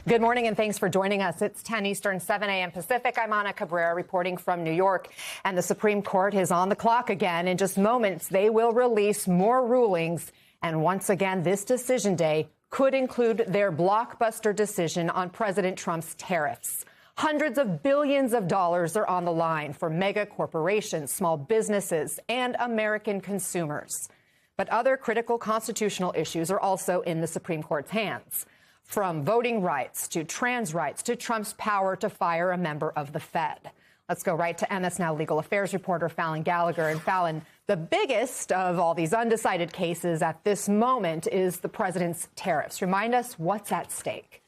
Good morning and thanks for joining us. It's 10 Eastern, 7 a.m. Pacific. I'm Ana Cabrera reporting from New York, and the Supreme Court is on the clock again. In just moments, they will release more rulings. And once again, this decision day could include their blockbuster decision on President Trump's tariffs. Hundreds of billions of dollars are on the line for mega corporations, small businesses, and American consumers. But other critical constitutional issues are also in the Supreme Court's hands. From voting rights to trans rights to Trump's power to fire a member of the Fed. Let's go right to MS Now legal affairs reporter Fallon Gallagher. And Fallon, the biggest of all these undecided cases at this moment is the president's tariffs. Remind us what's at stake.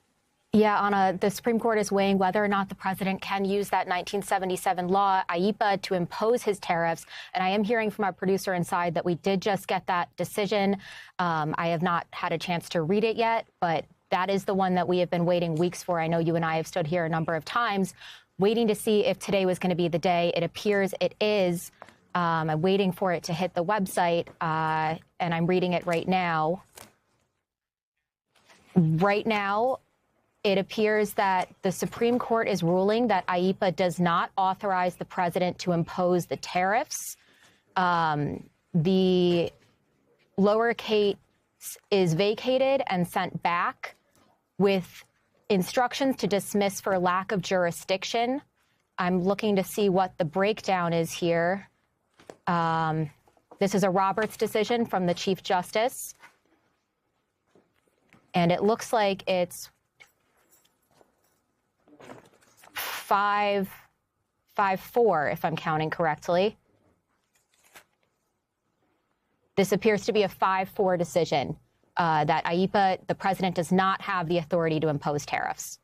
Yeah, Anna, the Supreme Court is weighing whether or not the president can use that 1977 law, IEEPA, to impose his tariffs. And I am hearing from our producer inside that we did just get that decision. I have not had a chance to read it yet, but that is the one that we have been waiting weeks for. I know you and I have stood here a number of times waiting to see if today was going to be the day. It appears it is. I'm waiting for it to hit the website, and I'm reading it right now. Right now, it appears that the Supreme Court is ruling that IEEPA does not authorize the president to impose the tariffs. The lower case is vacated and sent back with instructions to dismiss for lack of jurisdiction. I'm looking to see what the breakdown is here. This is a Roberts decision from the Chief Justice. And it looks like it's 5-4, if I'm counting correctly. This appears to be a 5-4 decision that IEEPA, the president, does not have the authority to impose tariffs.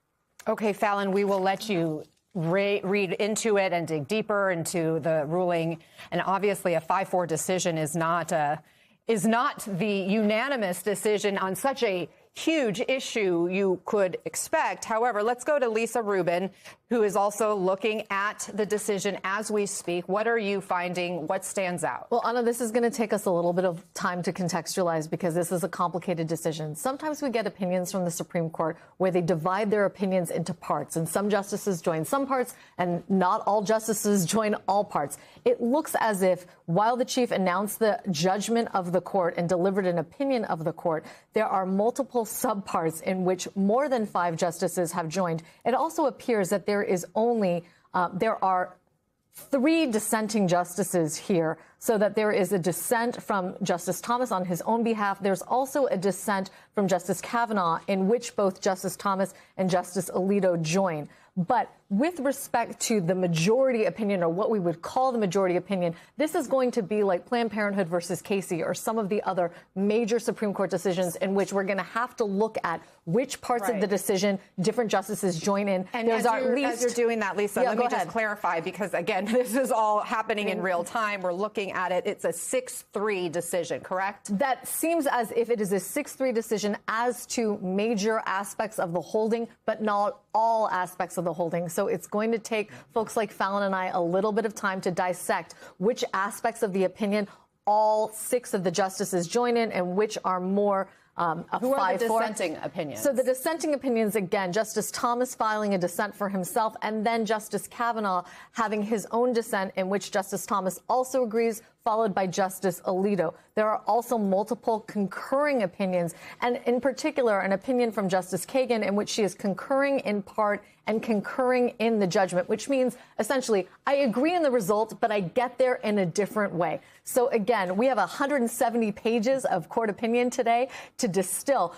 Okay, Fallon, we will let you read into it and dig deeper into the ruling. And obviously, a 5-4 decision is not the unanimous decision on such a huge issue you could expect. However, let's go to Lisa Rubin, who is also looking at the decision as we speak. What are you finding? What stands out? Well, Anna, this is going to take us a little bit of time to contextualize because this is a complicated decision. Sometimes we get opinions from the Supreme Court where they divide their opinions into parts, and some justices join some parts and not all justices join all parts. It looks as if while the chief announced the judgment of the court and delivered an opinion of the court, there are multiple subparts in which more than 5 justices have joined. It also appears that there are 3 dissenting justices here, so that there is a dissent from Justice Thomas on his own behalf. There's also a dissent from Justice Kavanaugh in which both Justice Thomas and Justice Alito join. But with respect to the majority opinion, or what we would call the majority opinion, this is going to be like Planned Parenthood versus Casey or some of the other major Supreme Court decisions in which we're going to have to look at which parts of the decision different justices join in. And as you're doing that, Lisa, let me just clarify, because, again, this is all happening in real time. We're looking at it. It's a 6-3 decision, correct? That seems as if it is a 6-3 decision as to major aspects of the holding, but not all aspects of the holding. So it's going to take folks like Fallon and I a little bit of time to dissect which aspects of the opinion all 6 of the justices join in and which are more Who are the dissenting opinions? So the dissenting opinions, again, Justice Thomas filing a dissent for himself, and then Justice Kavanaugh having his own dissent in which Justice Thomas also agrees, followed by Justice Alito. There are also multiple concurring opinions, and in particular, an opinion from Justice Kagan in which she is concurring in part and concurring in the judgment, which means essentially I agree in the result, but I get there in a different way. So again, we have 170 pages of court opinion today to distill.